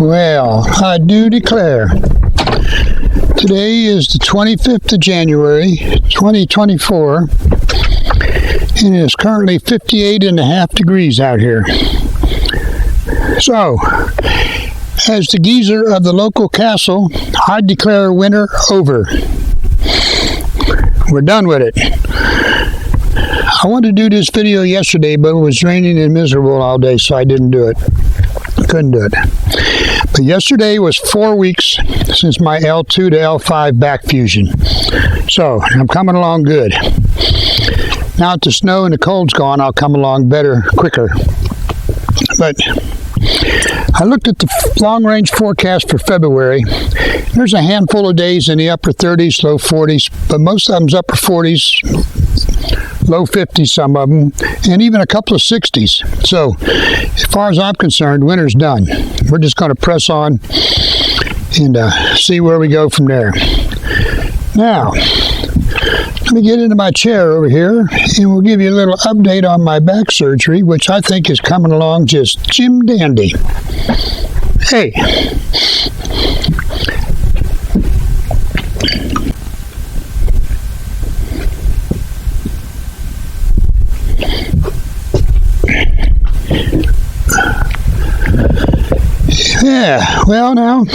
Well, I do declare, today is the 25th of January, 2024, and it is currently 58.5 degrees out here. So, as the geezer of the local castle, I declare winter over. We're done with it. I wanted to do this video yesterday, but it was raining and miserable all day, so I didn't do it. Couldn't do it. But yesterday was 4 weeks since my L2 to L5 back fusion. So, I'm coming along good. Now that the snow and the cold's gone, I'll come along better, quicker. But I looked at the long-range forecast for February. There's a handful of days in the upper 30s, low 40s, but most of them's upper 40s, low 50s, some of them, and even a couple of 60s. So, as far as I'm concerned, winter's done. We're just going to press on and see where we go from there. Now, let me get into my chair over here, and we'll give you a little update on my back surgery, which I think is coming along just Jim Dandy. Hey. Yeah, well now,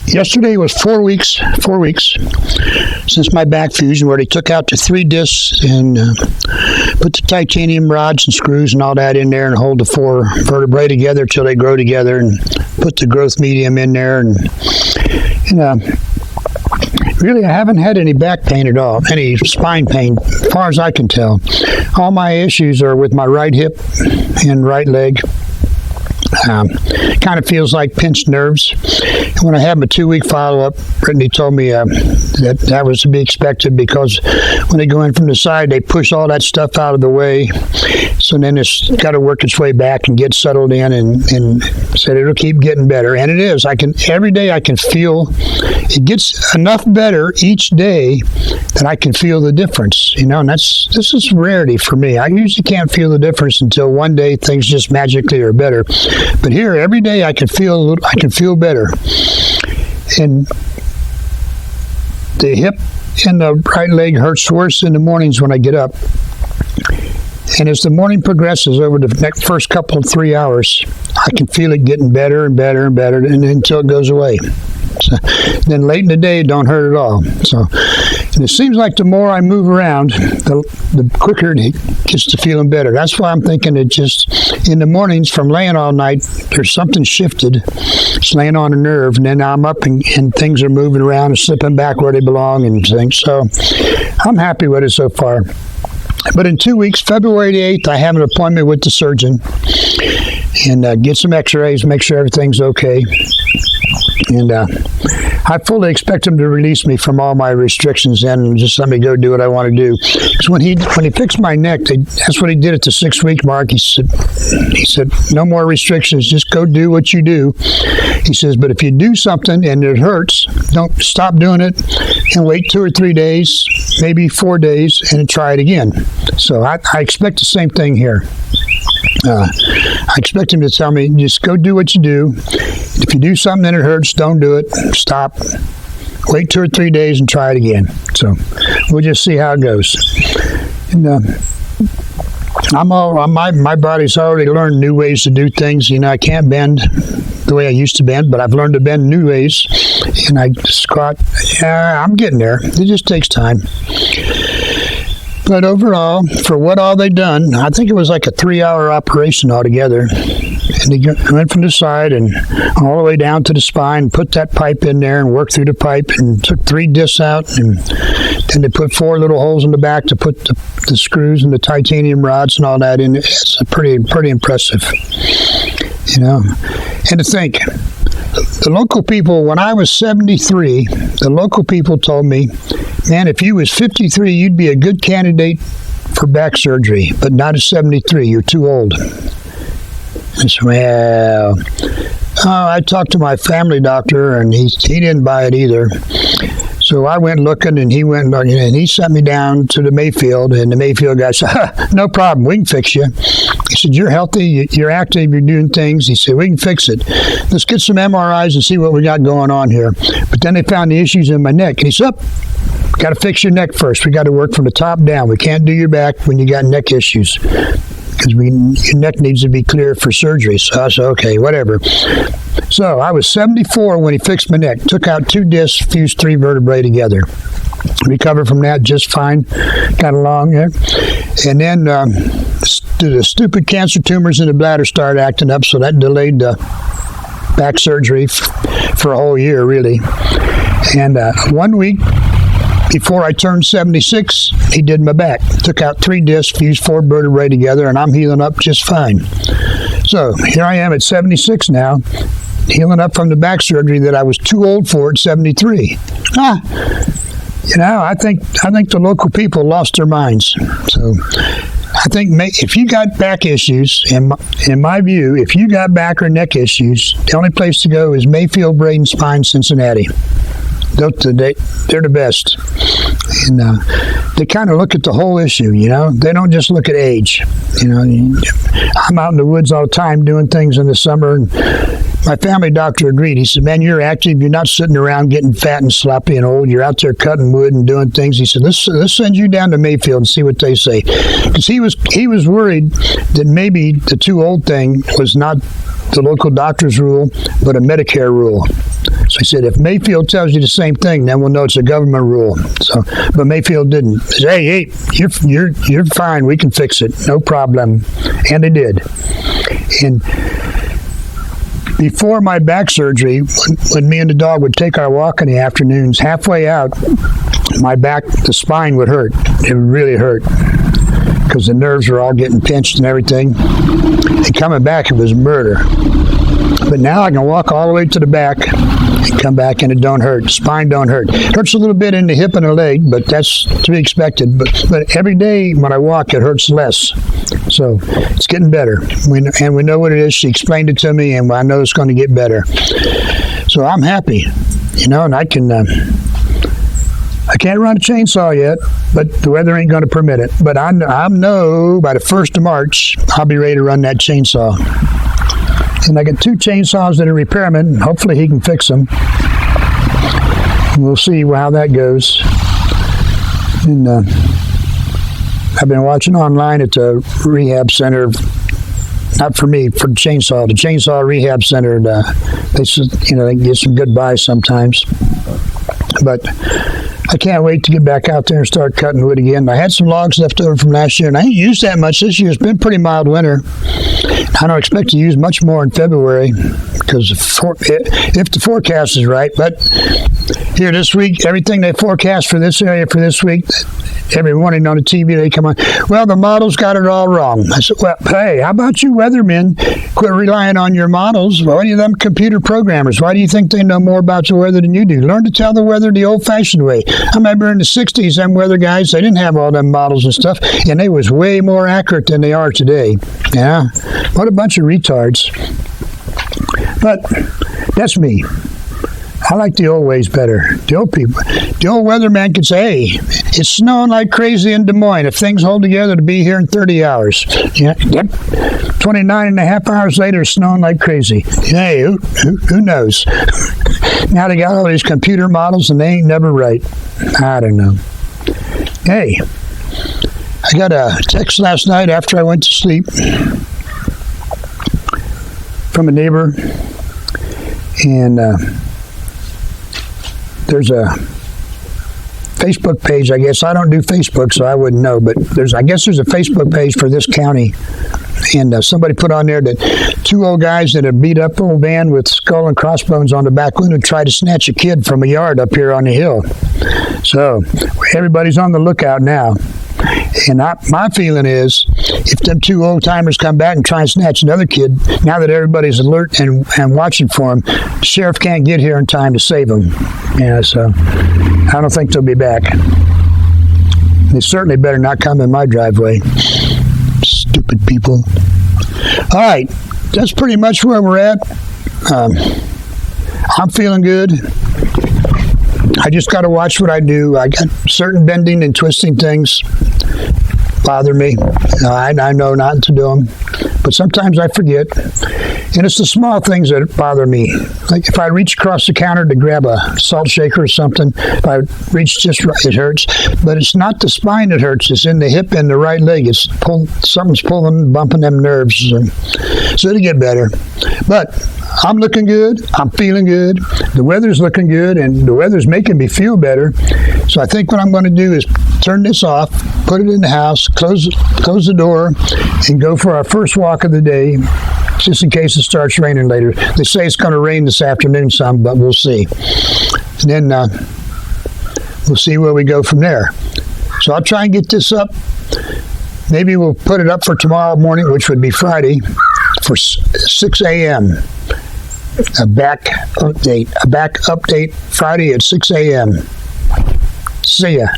yesterday was 4 weeks since my back fusion, where they took out the 3 discs and put the titanium rods and screws and all that in there and hold the 4 vertebrae together till they grow together, and put the growth medium in there. And really, I haven't had any back pain at all, any spine pain, as far as I can tell. All my issues are with my right hip and right leg. Kind of feels like pinched nerves. And when I had my 2-week follow-up, Brittany told me that was to be expected, because when they go in from the side, they push all that stuff out of the way. So then it's got to work its way back and get settled in, and said it'll keep getting better. And it is. Every day I can feel it gets enough better each day that I can feel the difference. And this is rarity for me. I usually can't feel the difference until one day things just magically are better. But here, every day I can feel better. And the hip and the right leg hurts worse in the mornings when I get up. And as the morning progresses over the next first couple of 3 hours, I can feel it getting better and better and better, and until it goes away. So, then late in the day, it don't hurt at all. So, and it seems like the more I move around, the quicker it gets to feeling better. That's why I'm thinking it just, in the mornings from laying all night, there's something shifted. It's laying on a nerve, and then I'm up and things are moving around and slipping back where they belong and things. So I'm happy with it so far. But in 2 weeks, February the 8th, I have an appointment with the surgeon and get some x-rays, make sure everything's okay. And I fully expect him to release me from all my restrictions and just let me go do what I want to do. Because when he fixed my neck, that's what he did at the 6-week mark. He said, no more restrictions, just go do what you do. He says, but if you do something and it hurts, don't stop doing it and wait 2 or 3 days, maybe 4 days, and try it again. So I expect the same thing here. I expect him to tell me, just go do what you do. If you do something and it hurts, don't do it. Stop. Wait 2 or 3 days and try it again. So we'll just see how it goes. And my body's already learned new ways to do things. I can't bend the way I used to bend, but I've learned to bend new ways. And I squat. I'm getting there. It just takes time. But overall, for what all they done, I think it was like a 3-hour operation altogether. And they went from the side and all the way down to the spine, put that pipe in there and worked through the pipe and took 3 discs out. And then they put 4 little holes in the back to put the screws and the titanium rods and all that in. It's pretty impressive, And to think, the local people, when I was 73, the local people told me, man, if you was 53, you'd be a good candidate for back surgery, but not at 73. You're too old. I said, well, I talked to my family doctor, and he didn't buy it either. So I went looking, and he went looking, and he sent me down to the Mayfield, and the Mayfield guy said, no problem, we can fix you. He said, you're healthy, you're active, you're doing things. He said, we can fix it. Let's get some MRIs and see what we got going on here. But then they found the issues in my neck. And he said, got to fix your neck first. We got to work from the top down. We can't do your back when you got neck issues, because your neck needs to be clear for surgery. So I said, okay, whatever. So I was 74 when he fixed my neck. Took out 2 discs, fused 3 vertebrae together. Recovered from that just fine. Got along there. And then the stupid cancer tumors in the bladder started acting up, so that delayed the back surgery for a whole year, really. And 1 week before I turned 76, he did my back. Took out 3 discs, fused 4 vertebrae together, and I'm healing up just fine. So here I am at 76 now, healing up from the back surgery that I was too old for at 73. I think the local people lost their minds. So I think if you got back issues, in my view, if you got back or neck issues, the only place to go is Mayfield, Braden, Spine, Cincinnati. They're the best. And they kind of look at the whole issue, They don't just look at age. I'm out in the woods all the time doing things in the summer, and my family doctor agreed. He said, man, you're active. You're not sitting around getting fat and sloppy and old. You're out there cutting wood and doing things. He said, let's send you down to Mayfield and see what they say. Because he was worried that maybe the too old thing was not the local doctor's rule, but a Medicare rule. So he said, if Mayfield tells you the same thing, then we'll know it's a government rule. But Mayfield didn't. He said, hey, you're fine. We can fix it. No problem. And they did. And before my back surgery, when me and the dog would take our walk in the afternoons, halfway out, my back, the spine would hurt. It would really hurt, because the nerves were all getting pinched and everything. And coming back, it was murder. But now I can walk all the way to the back and come back, and it don't hurt. The spine don't hurt. It hurts a little bit in the hip and the leg, but that's to be expected. But every day when I walk, it hurts less. So it's getting better. And we know what it is. She explained it to me, and I know it's going to get better. So I'm happy, and I can't run a chainsaw yet, but the weather ain't going to permit it. But I know by the 1st of March, I'll be ready to run that chainsaw. And I got 2 chainsaws that are repairmen, and hopefully he can fix them. We'll see how that goes. And I've been watching online at the rehab center, not for me, for the chainsaw rehab center. They get some good buys sometimes. But I can't wait to get back out there and start cutting wood again. I had some logs left over from last year, and I ain't used that much this year. It's been a pretty mild winter. I don't expect to use much more in February, because if the forecast is right. But here this week, everything they forecast for this area for this week, every morning on the TV they come on, well, the models got it all wrong. I said, well, hey, how about you weathermen? Quit relying on your models. Why do you them computer programmers? Why do you think they know more about the weather than you do? Learn to tell the weather the old-fashioned way. I remember in the 60s, them weather guys, they didn't have all them models and stuff, and they was way more accurate than they are today. Yeah, what a bunch of retards. But that's me. I like the old ways better. The old people. The old weatherman could say, hey, it's snowing like crazy in Des Moines. If things hold together, to be here in 30 hours. Yeah, yep. 29 and a half hours later, it's snowing like crazy. Hey, who knows? Now they got all these computer models, and they ain't never right. I don't know. Hey, I got a text last night after I went to sleep from a neighbor, and there's a Facebook page, I guess. I don't do Facebook, so I wouldn't know, but I guess there's a Facebook page for this county, and somebody put on there that 2 old guys in a beat-up old van with skull and crossbones on the back window tried to snatch a kid from a yard up here on the hill. So everybody's on the lookout now. And my feeling is, if them 2 old-timers come back and try and snatch another kid, now that everybody's alert and watching for them, the sheriff can't get here in time to save them. Yeah, so I don't think they'll be back. They certainly better not come in my driveway. Stupid people. All right, that's pretty much where we're at. I'm feeling good. I just got to watch what I do. I got certain bending and twisting things bother me. I know not to do them. but sometimes I forget. And it's the small things that bother me. Like if I reach across the counter to grab a salt shaker or something, if I reach just right, it hurts. But it's not the spine that hurts. It's in the hip and the right leg. Something's pulling, bumping them nerves. So it'll get better. But I'm looking good. I'm feeling good. The weather's looking good, and the weather's making me feel better. So I think what I'm going to do is turn this off, put it in the house, close the door, and go for our first walk of the day, just in case it starts raining later. They say it's going to rain this afternoon some, but we'll see. And then we'll see where we go from there. So I'll try and get this up. Maybe we'll put it up for tomorrow morning, which would be Friday, for 6 a.m. A back update Friday at 6 a.m. See ya.